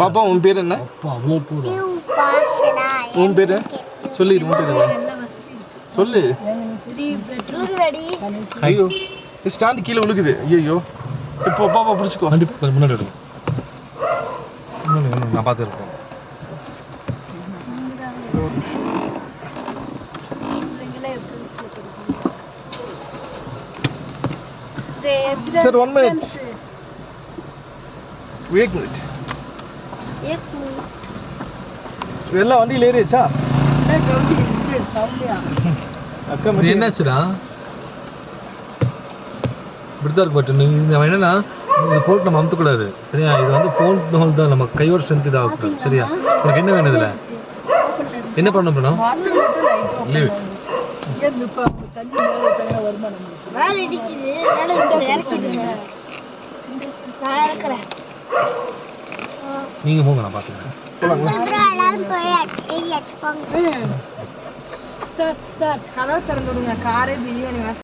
பாப்பா உன் பேர் என்ன? உன் பேரு சொல்லிடு. உன் பேர் என்ன சொல்லு. ஐயோ ஸ்டாண்ட் கீழே விழுகுது. ஐயோ இப்போ பாப்பா பிடிச்சிக்கோ. முன்னாடி எடுக்கும். நான் பார்த்துருக்கேன். सर 1 मिनट एक मिनट எல்லாம் வண்டியில் ஏறியாச்சா? அக்கா இது என்னாச்சுடா இப்படிதான் இருக்கு. பட் நீங்கள் என்னன்னா இது போட்டு நம்ம அமுத்தக்கூடாது சரியா? இது வந்து ஃபோன் ஹோல் தான், நம்ம கையோட ஸ்ட்ரென்த் இதாகக்கூடாது சரியா? உனக்கு என்ன வேணும் இதில்? என்ன பண்ண போனோம்? Leave it. நீங்க போங்க, நான் பாத்துக்கிறேன். ஸ்டார்ட் கதவு திறந்து விடுங்க. காரே பிரியாணி